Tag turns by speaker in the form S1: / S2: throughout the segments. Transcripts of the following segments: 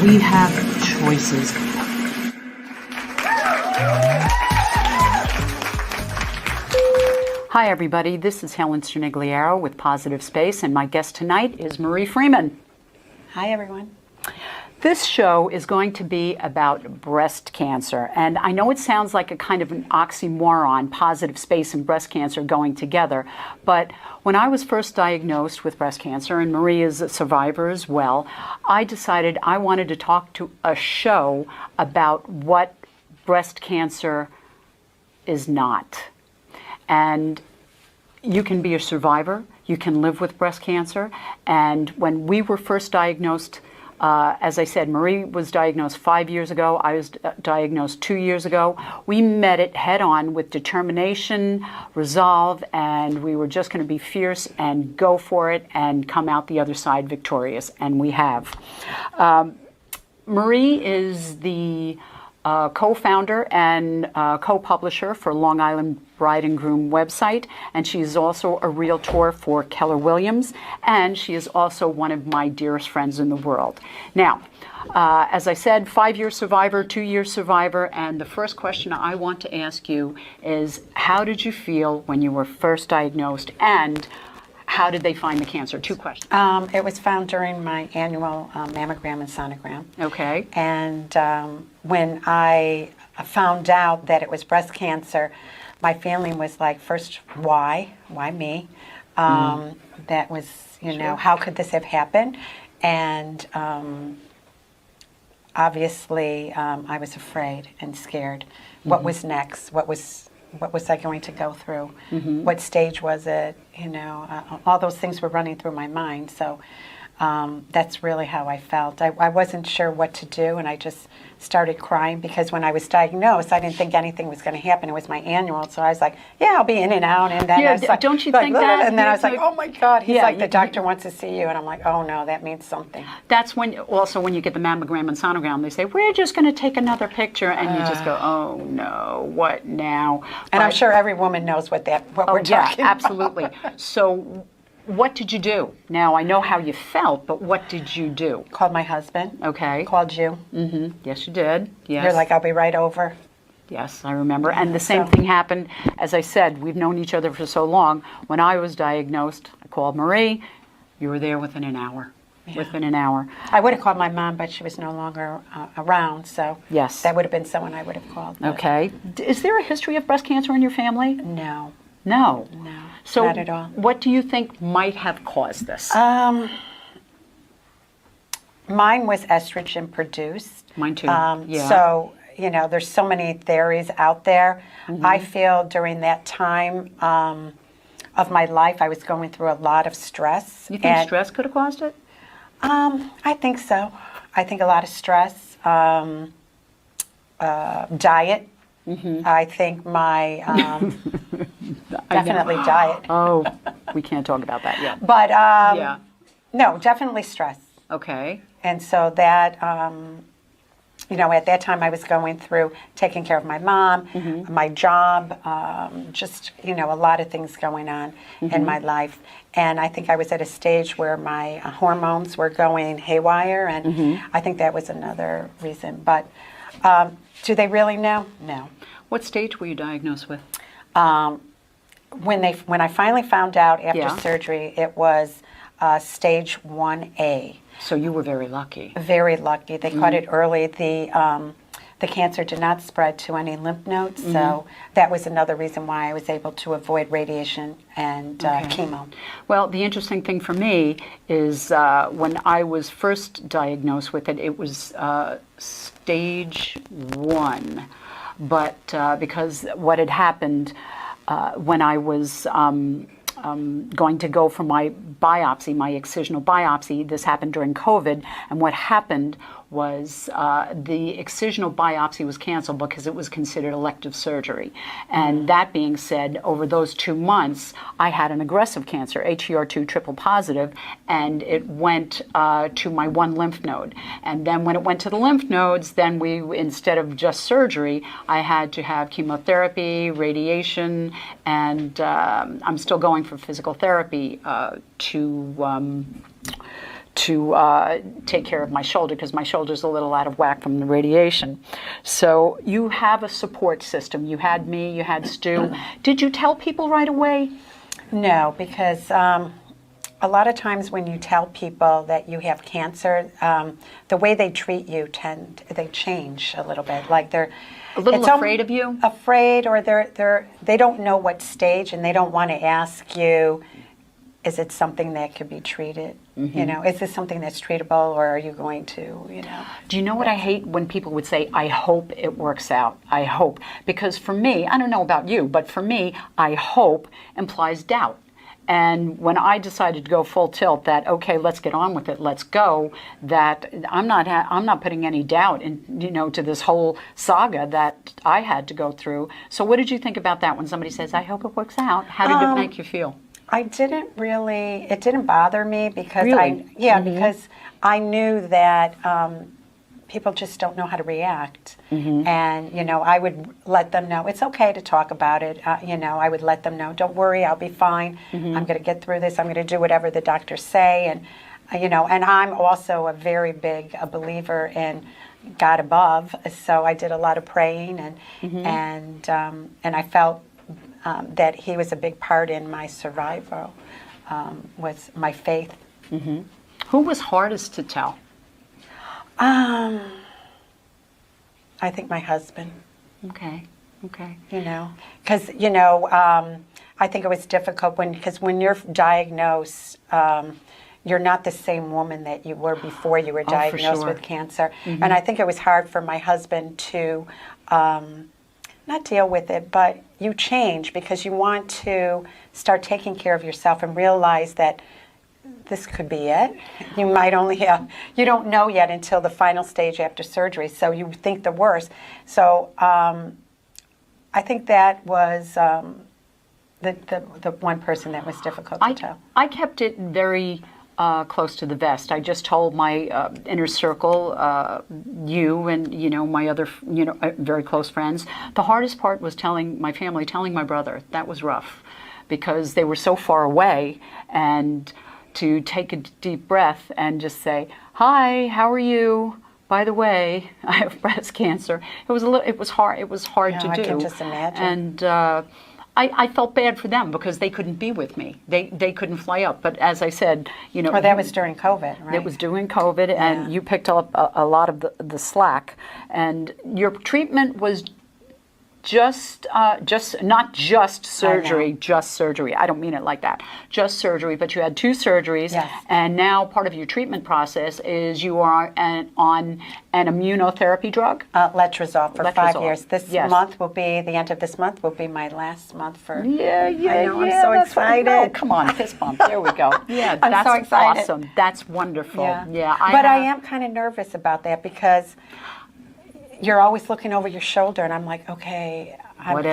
S1: We have choices. Hi, everybody. This is Helen Cernigliaro with Positive Space, and my guest tonight is Marie Freeman.
S2: Hi, everyone.
S1: This show is going to be about breast cancer, and I know it sounds like a kind of an oxymoron, positive space and breast cancer going together, but when I was first diagnosed with breast cancer, and Marie is a survivor as well, I decided I wanted to talk to a show about what breast cancer is not. And you can be a survivor, you can live with breast cancer, and when we were first diagnosed, as I said, Marie was diagnosed 5 years ago. I was diagnosed 2 years ago. We met it head on with determination, resolve, and we were just going to be fierce and go for it and come out the other side victorious, and we have. Marie is the co-founder and co-publisher for Long Island Bride and Groom website, and she is also a realtor for Keller Williams, and she is also one of my dearest friends in the world. Now, as I said, 5-year survivor, 2-year survivor, and the first question I want to ask you is, how did you feel when you were first diagnosed, and how did they find the cancer? 2 questions.
S2: It was found during my annual mammogram and sonogram.
S1: Okay.
S2: And when I found out that it was breast cancer, my family was like, first, why? Why me? That was, you know, how could this have happened? And obviously, I was afraid and scared. What was next? What was I going to go through? What stage was it? You know, all those things were running through my mind. So that's really how I felt. I wasn't sure what to do, and I just started crying because when I was diagnosed, I didn't think anything was going to happen. It was my annual, so I was like, yeah, I'll be in and out. And then I was like,
S1: don't you think that?
S2: And then I was like, oh my God. He's like, the doctor wants to see you. And I'm like, oh no, that means something.
S1: That's when, also when you get the mammogram and sonogram, they say, we're just going to take another picture. And you just go, oh no, what now?
S2: And I'm sure every woman knows what we're talking about.
S1: Absolutely. So what did you do? Now, I know how you felt, but what did you do?
S2: Called my husband.
S1: Okay.
S2: Called you.
S1: Yes, you did. Yes.
S2: You're like, I'll be right over.
S1: Yes, I remember. And the same thing happened. As I said, we've known each other for so long. When I was diagnosed, I called Marie. You were there within an hour. Yeah. Within an hour.
S2: I would have called my mom, but she was no longer around, so
S1: yes,
S2: that would have been someone I would have called.
S1: Okay. Is there a history of breast cancer in your family?
S2: No.
S1: No.
S2: No.
S1: So
S2: not at all.
S1: What do you think might have caused this?
S2: Mine was estrogen produced.
S1: Mine too.
S2: So, you know, there's so many theories out there. I feel during that time of my life, I was going through a lot of stress.
S1: You think stress could have caused it?
S2: I think so. I think a lot of stress. Diet. I think my definitely diet.
S1: Oh, we can't talk about that yet.
S2: But no, definitely stress.
S1: Okay.
S2: And so that, you know, at that time I was going through taking care of my mom, my job, just, you know, a lot of things going on in my life. And I think I was at a stage where my hormones were going haywire, and I think that was another reason. But do they really know? No.
S1: What stage were you diagnosed with?
S2: When I finally found out after surgery, it was stage 1A.
S1: So you were very lucky.
S2: Very lucky. They caught it early. The cancer did not spread to any lymph nodes, so that was another reason why I was able to avoid radiation and chemo. Well,
S1: the interesting thing for me is when I was first diagnosed with it, it was stage 1. But because what had happened when I was going to go for my biopsy, my excisional biopsy, this happened during COVID, and what happened was the excisional biopsy was canceled because it was considered elective surgery. And that being said, over those 2 months, I had an aggressive cancer, HER2 triple positive, and it went to my 1 lymph node. And then when it went to the lymph nodes, then we, instead of just surgery, I had to have chemotherapy, radiation, and I'm still going for physical therapy take care of my shoulder because my shoulder's a little out of whack from the radiation. So you have a support system. You had me, you had Stu. Did you tell people right away?
S2: No, because a lot of times when you tell people that you have cancer, the way they treat you they change a little bit. Like they're
S1: A little afraid of you?
S2: Afraid, or they don't know what stage, and they don't want to ask you, is it something that could be treated? You know, is this something that's treatable, or are you going to, you know?
S1: Do you know what I hate when people would say, I hope it works out. I hope. Because for me, I don't know about you, but for me, I hope implies doubt. And when I decided to go full tilt that, okay, let's get on with it, let's go, that I'm not putting any doubt in, you know, to this whole saga that I had to go through. So what did you think about that when somebody says, I hope it works out? How did it make you feel?
S2: It didn't bother me because
S1: Really?
S2: because I knew that people just don't know how to react. And, you know, I would let them know, it's okay to talk about it. You know, I would let them know, don't worry, I'll be fine. I'm going to get through this. I'm going to do whatever the doctors say. And, you know, and I'm also a very big believer in God above. So I did a lot of praying and I felt that he was a big part in my survival, was my faith.
S1: Who was hardest to tell?
S2: I think my husband.
S1: Okay.
S2: You know, because, you know, I think it was difficult because when you're diagnosed, you're not the same woman that you were before you were diagnosed with cancer. And I think it was hard for my husband to not deal with it, but you change because you want to start taking care of yourself and realize that this could be it. You might only have, you don't know yet until the final stage after surgery, so you think the worst. So I think that was the one person that was difficult to tell.
S1: I kept it very close to the vest. I just told my inner circle, you and, you know, my other, you know, very close friends. The hardest part was telling my family, telling my brother. That was rough because they were so far away, and to take a deep breath and just say, hi, how are you? By the way, I have breast cancer. It was hard. It was hard to do.
S2: I can just imagine.
S1: And I felt bad for them because they couldn't be with me. They couldn't fly up. But as I said, you know,
S2: well, that was during COVID, right?
S1: It was during COVID, and you picked up a lot of the slack. And your treatment was just not just surgery, just surgery. I don't mean it like that. Just surgery, but you had 2 surgeries, and now part of your treatment process is you are on an immunotherapy drug?
S2: Letrozole for 5 years. This month will be, the end of this month will be my last month for...
S1: I know,
S2: I'm so excited.
S1: No, come on, fist bump. There we go. Yeah,
S2: I'm
S1: that's
S2: so excited.
S1: Awesome. That's wonderful.
S2: Yeah. I am kind of nervous about that because you're always looking over your shoulder, and I'm like, okay, what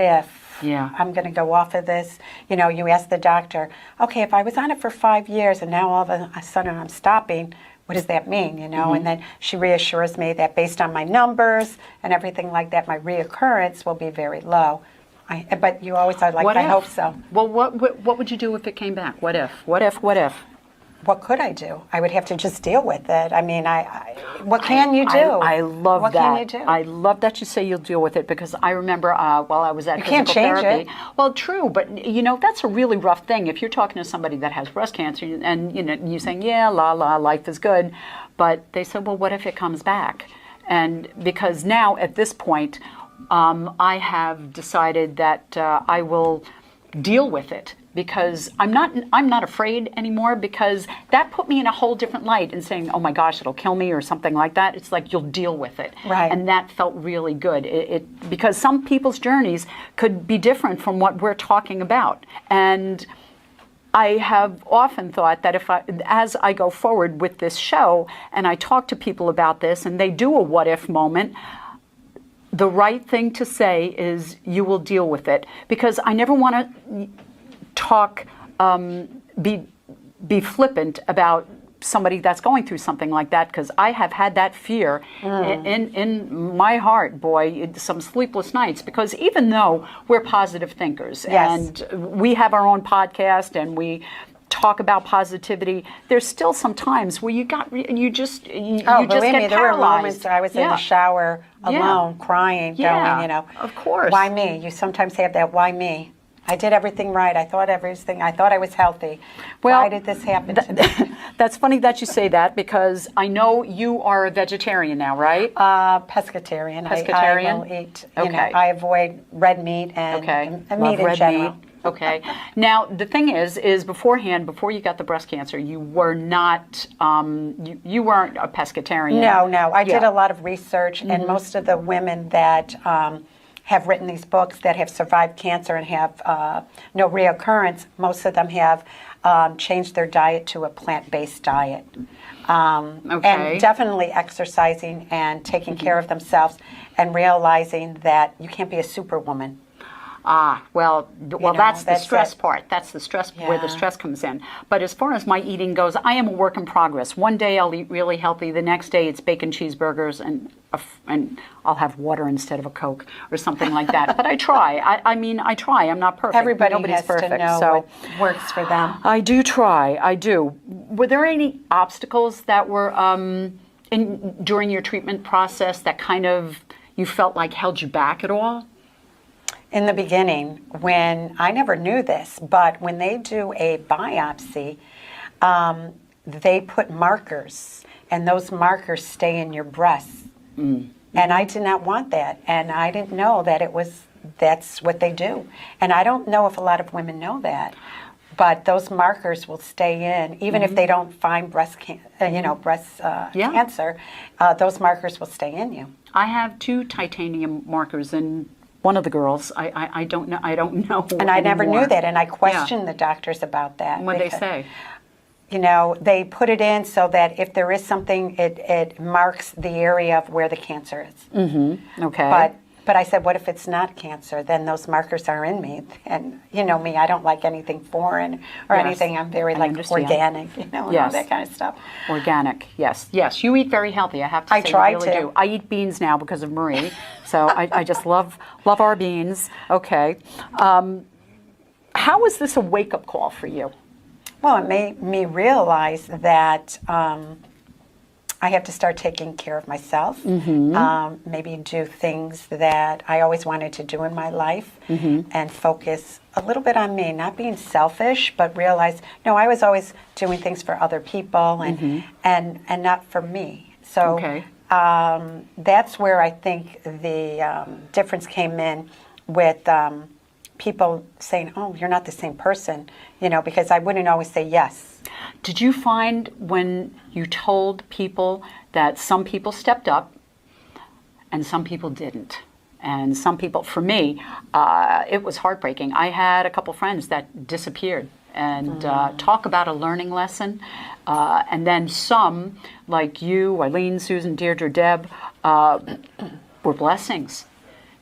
S2: if I'm going to go off of this? You know, you ask the doctor, okay, if I was on it for 5 years and now all of a sudden I'm stopping, what does that mean, you know? And then she reassures me that based on my numbers and everything like that, my reoccurrence will be very low. But you always are like, I hope so.
S1: Well, what would you do if it came back? What if?
S2: What could I do? I would have to just deal with it. I mean, what can you do?
S1: I love that.
S2: What can you do?
S1: I love that you say you'll deal with it because I remember while I was at physical
S2: therapy.
S1: It. Well, true, but you know that's a really rough thing. If you're talking to somebody that has breast cancer and you know you saying life is good, but they said, well, what if it comes back? And because now at this point, I have decided that I will deal with it. Because I'm not afraid anymore because that put me in a whole different light and saying, oh my gosh, it'll kill me or something like that. It's like you'll deal with it.
S2: Right.
S1: And that felt really good. Because some people's journeys could be different from what we're talking about. And I have often thought that as I go forward with this show and I talk to people about this and they do a what if moment, the right thing to say is you will deal with it. Because I never want to talk, be flippant about somebody that's going through something like that, because I have had that fear in my heart, boy, some sleepless nights, because even though we're positive thinkers and we have our own podcast and we talk about positivity, there's still some times where you just
S2: believe
S1: get
S2: me, there were
S1: paralyzed.
S2: moments where I was in the shower alone, crying, going, you know,
S1: of course.
S2: Why me? You sometimes have that, why me? I did everything right. I thought I was healthy.
S1: Well,
S2: why did this happen to me?
S1: That's funny that you say that, because I know you are a vegetarian now, right?
S2: Pescatarian.
S1: Pescatarian?
S2: I will eat, you know, I avoid red meat and
S1: Love
S2: meat in
S1: red
S2: general.
S1: meat. Okay. Now, the thing is beforehand, before you got the breast cancer, you were not, you weren't a pescatarian.
S2: No. I did a lot of research, and most of the women that have written these books that have survived cancer and have no reoccurrence, most of them have changed their diet to a plant-based diet. And definitely exercising and taking care of themselves and realizing that you can't be a superwoman.
S1: Well, that's the stress part. That's the stress where the
S2: Yeah.
S1: stress comes in. But as far as my eating goes, I am a work in progress. One day I'll eat really healthy. The next day it's bacon cheeseburgers and I'll have water instead of a Coke or something like that. But I try. I mean, I try. I'm not perfect.
S2: Nobody's
S1: has perfect.
S2: to know
S1: So
S2: what works for them.
S1: I do try. I do. Were there any obstacles that were during your treatment process that kind of you felt like held you back at all?
S2: In the beginning, when I never knew this, but when they do a biopsy, they put markers, and those markers stay in your breasts. And I did not want that, and I didn't know that that's what they do. And I don't know if a lot of women know that, but those markers will stay in, even if they don't find breast cancer. Those markers will stay in you.
S1: I have 2 titanium markers in one of the girls. I don't know.
S2: And I never
S1: anymore.
S2: knew that, and I questioned the doctors about that.
S1: What did they say?
S2: You know, they put it in so that if there is something, it marks the area of where the cancer is.
S1: Okay.
S2: But I said, what if it's not cancer? Then those markers are in me. And you know me, I don't like anything foreign or anything. I'm very organic, you know, and all that kind of stuff.
S1: Organic, yes. Yes, you eat very healthy, I have to say.
S2: I try
S1: you really
S2: to.
S1: do. I eat beans now because of Marie. So I just love our beans. Okay. How was this a wake-up call for you?
S2: Well, it made me realize that I have to start taking care of myself, maybe do things that I always wanted to do in my life, and focus a little bit on me, not being selfish, but realize, no, I was always doing things for other people and not for me. So that's where I think the difference came in with people saying, oh, you're not the same person, you know, because I wouldn't always say yes.
S1: Did you find when you told people that some people stepped up and some people didn't? And some people, for me, it was heartbreaking. I had a couple friends that disappeared. And talk about a learning lesson. And then some, like you, Eileen, Susan, Deirdre, Deb, were blessings.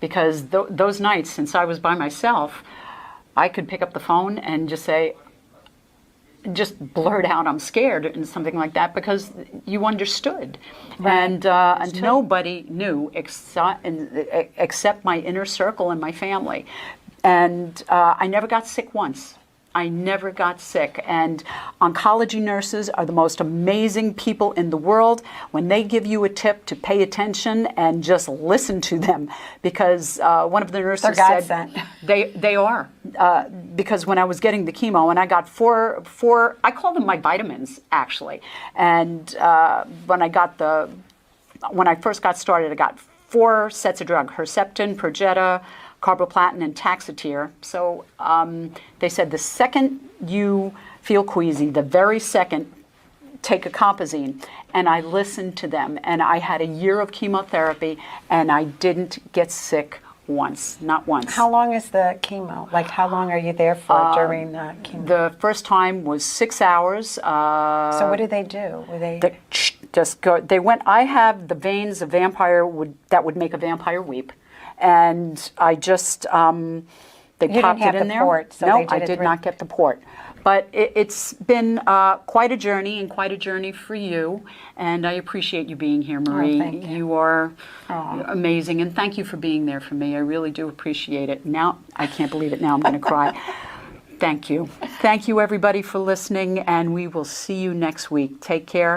S1: Because those nights, since I was by myself, I could pick up the phone and just say, just blurt out, I'm scared, and something like that, because you understood. Right. And nobody knew except my inner circle and my family. And I never got sick once. I never got sick. And oncology nurses are the most amazing people in the world when they give you a tip to pay attention and just listen to them. Because one of the nurses said they are. Because when I was getting the chemo, and I got four, I call them my vitamins, actually. And when I first got started, I got 4 sets of drug: Herceptin, Perjeta, carboplatin, and Taxotere. So they said the second you feel queasy, the very second, take a Compazine. And I listened to them. And I had a year of chemotherapy, and I didn't get sick once, not once.
S2: How long is the chemo? Like, how long are you there for during the chemo?
S1: The first time was 6 hours.
S2: So what do they do?
S1: Just go. They went. I have the veins that would make a vampire weep. And I just, they popped it in there.
S2: Port, so
S1: no, I did not get the port. But it's been quite a journey for you. And I appreciate you being here, Marie.
S2: Oh, thank you.
S1: You are amazing. And thank you for being there for me. I really do appreciate it. Now, I can't believe it now. I'm going to cry. Thank you. Thank you, everybody, for listening, and we will see you next week. Take care.